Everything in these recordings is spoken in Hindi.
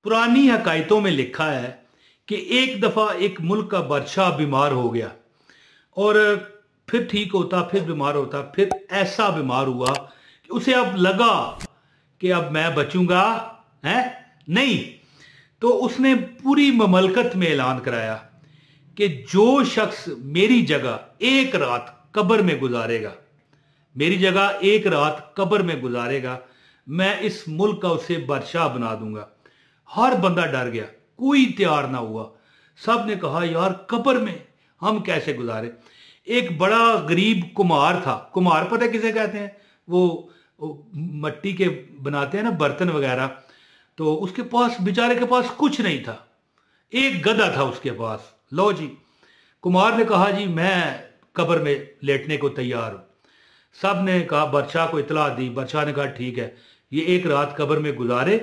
पुरानी हकायतों में लिखा है कि एक दफ़ा एक मुल्क का बादशाह बीमार हो गया और फिर ठीक होता, फिर बीमार होता, फिर ऐसा बीमार हुआ कि उसे अब लगा कि अब मैं बचूंगा है नहीं। तो उसने पूरी ममलकत में ऐलान कराया कि जो शख्स मेरी जगह एक रात कब्र में गुजारेगा, मेरी जगह एक रात कब्र में गुजारेगा, मैं इस मुल्क का उसे बादशाह बना दूंगा। हर बंदा डर गया, कोई तैयार ना हुआ। सब ने कहा यार कब्र में हम कैसे गुजारे। एक बड़ा गरीब कुम्हार था। कुम्हार पता है किसे कहते हैं? वो मट्टी के बनाते हैं ना बर्तन वगैरह। तो उसके पास, बेचारे के पास कुछ नहीं था, एक गधा था उसके पास। लो जी, कुम्हार ने कहा जी मैं कब्र में लेटने को तैयार हूं। सब ने कहा, बादशाह को इतला दी। बादशाह ने कहा ठीक है, ये एक रात कब्र में गुजारे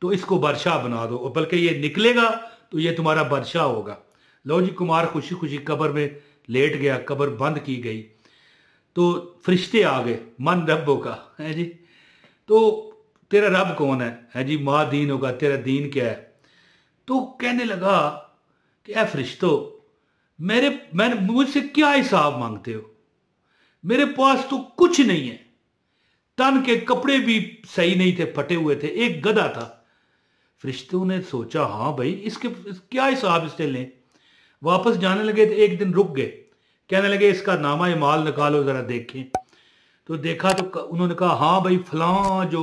तो इसको बादशाह बना दो, और बल्कि ये निकलेगा तो ये तुम्हारा बादशाह होगा। लो जी, कुमार खुशी खुशी कब्र में लेट गया। कब्र बंद की गई तो फरिश्ते आ गए, मन रब्बों का है जी, तो तेरा रब कौन है जी? माँ दीन होगा, तेरा दीन क्या है? तो कहने लगा कि ऐ फरिश्तों, मैंने मुझसे क्या हिसाब मांगते हो? मेरे पास तो कुछ नहीं है, तन के कपड़े भी सही नहीं थे, फटे हुए थे, एक गधा था। फरिश्तों ने सोचा हाँ भाई, इसके क्या हिसाब इससे लें। वापस जाने लगे तो एक दिन रुक गए, कहने लगे इसका नामा माल निकालो जरा देखें। तो देखा तो उन्होंने कहा हाँ भाई, फलां जो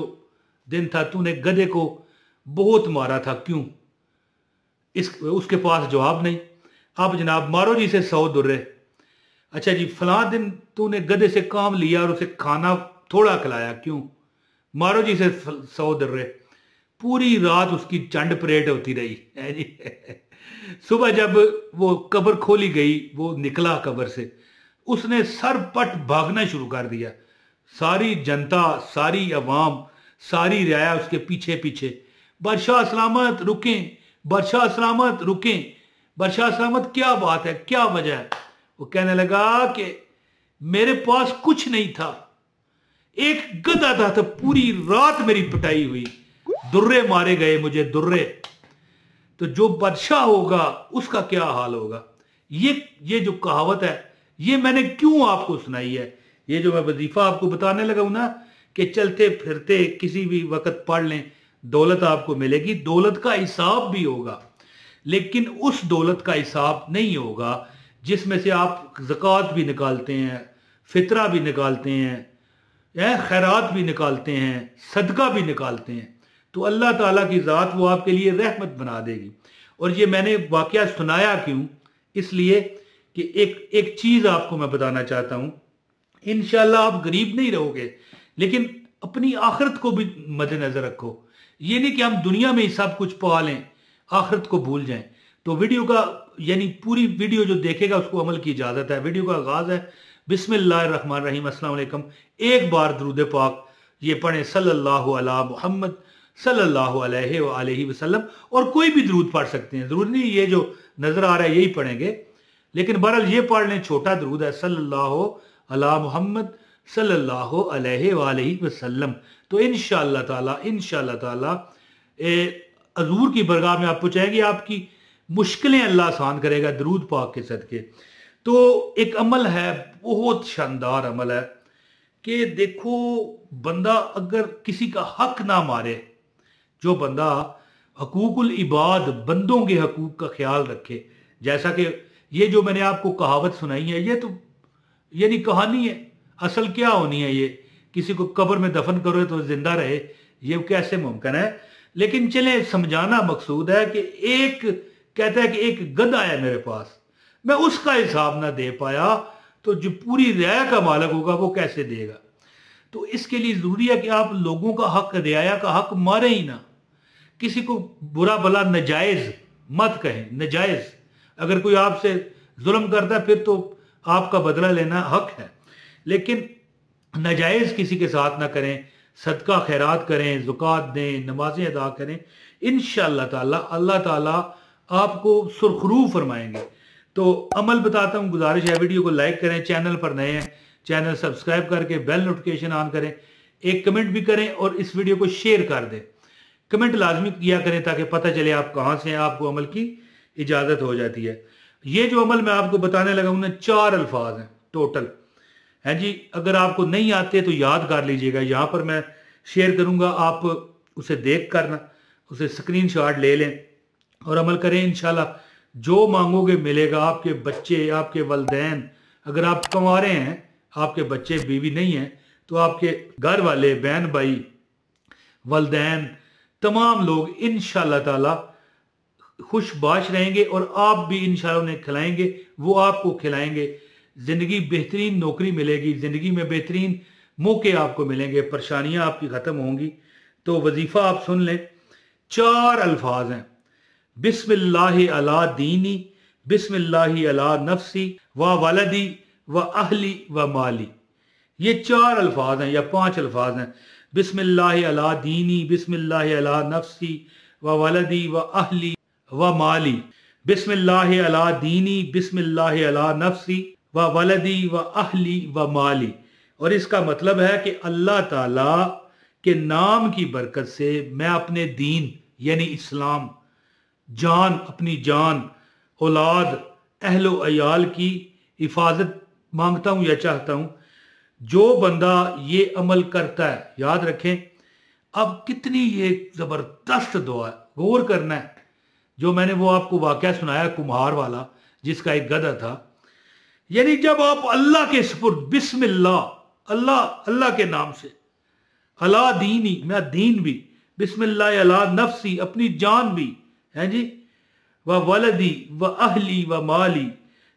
दिन था तूने गधे को बहुत मारा था, क्यों? उसके पास जवाब नहीं। अब जनाब मारो जी से 100 दुर्रे। अच्छा जी, फलां दिन तूने गधे से काम लिया और उसे खाना थोड़ा खिलाया, क्यों? मारो जी से 100 दुर्रे। पूरी रात उसकी चंड परेड होती रही है जी। सुबह जब वो कब्र खोली गई, वो निकला कब्र से, उसने सरपट भागना शुरू कर दिया। सारी जनता, सारी अवाम, सारी रियाया उसके पीछे पीछे। बादशाह सलामत रुकें, बादशाह सलामत रुकें, बादशाह सलामत, क्या बात है, क्या वजह है? वो कहने लगा कि मेरे पास कुछ नहीं था, एक गधा था, तो पूरी रात मेरी पिटाई हुई, दुर्रे मारे गए मुझे, दुर्रे। तो जो बादशाह होगा उसका क्या हाल होगा? ये जो कहावत है, ये मैंने क्यों आपको सुनाई है? ये जो मैं वजीफा आपको बताने लगा हूं ना कि चलते फिरते किसी भी वक्त पढ़ लें, दौलत आपको मिलेगी, दौलत का हिसाब भी होगा, लेकिन उस दौलत का हिसाब नहीं होगा जिसमें से आप ज़कात भी निकालते हैं, फितरा भी निकालते हैं, खैरात भी निकालते हैं, सदका भी निकालते हैं। तो अल्लाह ताला की ज़ात वो आपके लिए रहमत बना देगी। और ये मैंने वाकया सुनाया क्यों? इसलिए कि एक चीज़ आपको मैं बताना चाहता हूँ। इंशाल्लाह आप गरीब नहीं रहोगे, लेकिन अपनी आखिरत को भी मद्देनजर रखो। ये नहीं कि हम दुनिया में ही सब कुछ पा लें, आखिरत को भूल जाएं। तो वीडियो का यानी पूरी वीडियो जो देखेगा उसको अमल की इजाज़त है। वीडियो का आगाज़ है बिस्मिल्लाहिर्रहमानिर्रहीम, अस्सलाम वालेकुम। एक बार दुरूद पाक ये पढ़ें, सल्लल्लाहु अला मुहम्मद सल्लल्लाहु अलैहि वसल्लम, और कोई भी दरूद पढ़ सकते हैं, जरूरी नहीं ये जो नजर आ रहा है यही पढ़ेंगे, लेकिन बहरहाल ये पढ़ लें, छोटा दरूद है, सल्लल्लाहु अला मुहम्मद सल्लल्लाहु अलैहि वसल्लम। तो इंशाअल्लाह ताला हजूर की बरगाह में आप पहुंचाएंगे, आपकी मुश्किलें अल्लाह आसान करेगा दरूद पाक के सदके। तो एक अमल है, बहुत शानदार अमल है कि देखो, बंदा अगर किसी का हक ना मारे, जो बंदा हकूकुल इबाद, बंदों के हकूक का ख्याल रखे, जैसा कि ये जो मैंने आपको कहावत सुनाई है, ये तो यानी कहानी है, असल क्या होनी है? ये किसी को कब्र में दफन करो तो जिंदा रहे, ये कैसे मुमकिन है? लेकिन चले, समझाना मकसूद है कि एक कहता है कि एक गधा है मेरे पास, मैं उसका हिसाब ना दे पाया, तो जो पूरी रियाया का मालिक होगा वो कैसे देगा? तो इसके लिए जरूरी है कि आप लोगों का हक, रियाया का हक मारे ही ना। किसी को बुरा भला नजायज मत कहें, नजायज। अगर कोई आपसे जुल्म करता है फिर तो आपका बदला लेना हक है, लेकिन नजायज किसी के साथ ना करें। सदका खैरात करें, ज़कात दें, नमाजें अदा करें, इंशाअल्लाह ताला अल्लाह ताला आपको सुरखरू फरमाएंगे। तो अमल बताता हूँ, गुजारिश है वीडियो को लाइक करें, चैनल पर नए हैं चैनल सब्सक्राइब करके बेल नोटिफिकेशन ऑन करें, एक कमेंट भी करें और इस वीडियो को शेयर कर दें। कमेंट लाजमी किया करें ताकि पता चले आप कहाँ से हैं, आपको अमल की इजाज़त हो जाती है। ये जो अमल मैं आपको बताने लगा उनमें 4 अल्फाज हैं टोटल, है जी। अगर आपको नहीं आते तो याद कर लीजिएगा, यहाँ पर मैं शेयर करूँगा, आप उसे देख कर ना उसे स्क्रीनशॉट ले लें और अमल करें। इंशाल्लाह जो मांगोगे मिलेगा। आपके बच्चे, आपके वलदैन, अगर आप कमा रहे हैं, आपके बच्चे बीवी नहीं हैं, तो आपके घर वाले, बहन भाई, वलदैन, तमाम लोग इंशाल्लाह ताला खुशबाश रहेंगे और आप भी इंशाल्लाह उन्हें खिलाएंगे, वो आपको खिलाएंगे। ज़िंदगी बेहतरीन नौकरी मिलेगी, ज़िंदगी में बेहतरीन मौके आपको मिलेंगे, परेशानियां आपकी ख़त्म होंगी। तो वजीफ़ा आप सुन लें, 4 अल्फाज हैं। बिस्मिल्लाहि अला दीनी, बिस्मिल्लाहि अला नफ्सी व वलदी व अहली व माली। ये 4 अल्फाज हैं या 5 अल्फाज हैं। बिस्मिल्लाहि अला दीनी, बिस्मिल्लाहि अला नफ्सी व वलदी व अहली व माली। बिस्मिल्लाहि अला दीनी, बिस्मिल्लाहि अला नफ्सी व वलदी व अहली व माली। और इसका मतलब है कि अल्लाह ताला के नाम की बरकत से मैं अपने दीन यानी इस्लाम, जान, अपनी जान, औलाद, अहलो अयाल की हिफाजत मांगता हूँ या चाहता हूँ। जो बंदा ये अमल करता है, याद रखें, अब कितनी ये ज़बरदस्त दुआ है, गौर करना है। जो मैंने वो आपको वाकया सुनाया कुम्हार वाला, जिसका एक गधा था, यानी जब आप अल्लाह के सुपुर्द बिस्मिल्लाह, अल्लाह, अल्लाह के नाम से, अला दीनी, मेरा दीन भी, बिस्मिल्लाह अला नफ्सी, अपनी जान भी, है जी, व वलदी व अहली व माली,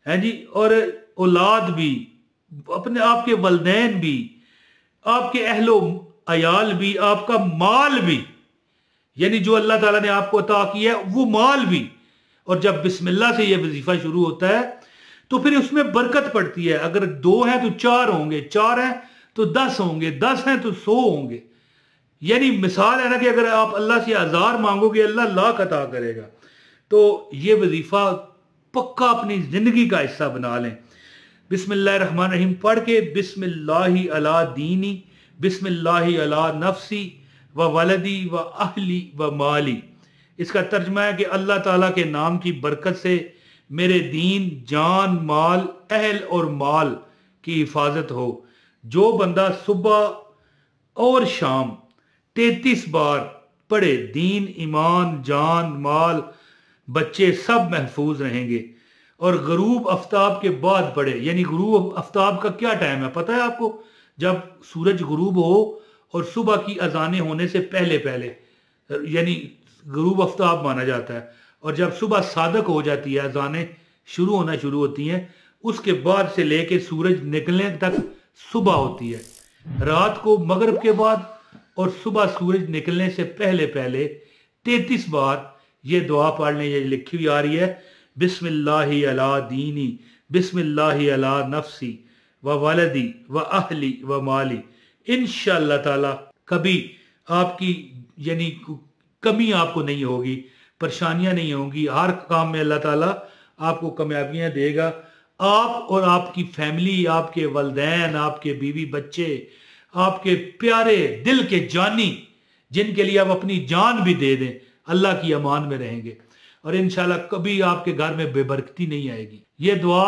है जी, और औलाद भी, अपने आपके वलदैन भी, आपके अहलो अयाल भी, आपका माल भी, यानी जो अल्लाह ताला ने आपको अता किया है वो माल भी। और जब बिस्मिल्लाह से ये वजीफा शुरू होता है तो फिर उसमें बरकत पड़ती है। अगर 2 हैं तो 4 होंगे, 4 हैं तो 10 होंगे, 10 हैं तो 100 होंगे। यानी मिसाल है ना कि अगर आप अल्लाह से 1000 मांगोगे, अल्लाह लाख अता करेगा। तो ये वजीफा पक्का अपनी जिंदगी का हिस्सा बना लें। बिस्मिल्लाहिर्रहमानिर्रहीम पढ़ के, बिस्मिल्लाहि अला दीनी, बिस्मिल्लाहि अला नफ्सी व वलदी व अहली व माली। इसका तर्जमा है कि अल्लाह ताला के नाम की बरकत से मेरे दीन, जान, माल, अहल और माल की हिफाजत हो। जो बंदा सुबह और शाम 33 बार पढ़े, दीन, ईमान, जान, माल, बच्चे सब महफूज रहेंगे। और गरूब आफ्ताब के बाद पढ़े, यानी गरूब आफ्ताब का क्या टाइम है पता है आपको? जब सूरज गरूब हो और सुबह की अजानें होने से पहले पहले, यानी गरूब आफ्ताब माना जाता है। और जब सुबह सादक हो जाती है, अजानें शुरू होना शुरू होती हैं, उसके बाद से लेके सूरज निकलने तक सुबह होती है। रात को मगरिब के बाद और सुबह सूरज निकलने से पहले पहले 33 बार ये दुआ पढ़ने, ये लिखी हुई आ रही है, बिस्मिल्लाहि अला दीनी, बिस्मिल्लाहि अला नफ्सी व वलदी व अहली व माली। इंशाअल्लाह ताला कभी आपकी यानी कमी आपको नहीं होगी, परेशानियां नहीं होंगी। हर काम में अल्लाह ताला आपको कामयाबियां देगा। आप और आपकी फैमिली, आपके वलदैन, आपके बीवी बच्चे, आपके प्यारे दिल के जानी, जिनके लिए आप अपनी जान भी दे दें, अल्लाह की अमान में रहेंगे और इंशाल्लाह कभी आपके घर में बेबरकती नहीं आएगी। ये दुआ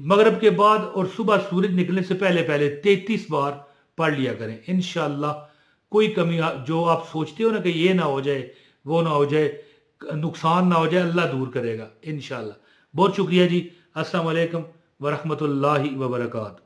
मगरिब के बाद और सुबह सूरज निकलने से पहले पहले 33 बार पढ़ लिया करें। इंशाल्लाह कोई कमी जो आप सोचते हो ना कि ये ना हो जाए, वो ना हो जाए, नुकसान ना हो जाए, अल्लाह दूर करेगा इंशाल्लाह। बहुत शुक्रिया जी। अस्सलाम वालेकुम व रहमतुल्लाहि व बरकातहू।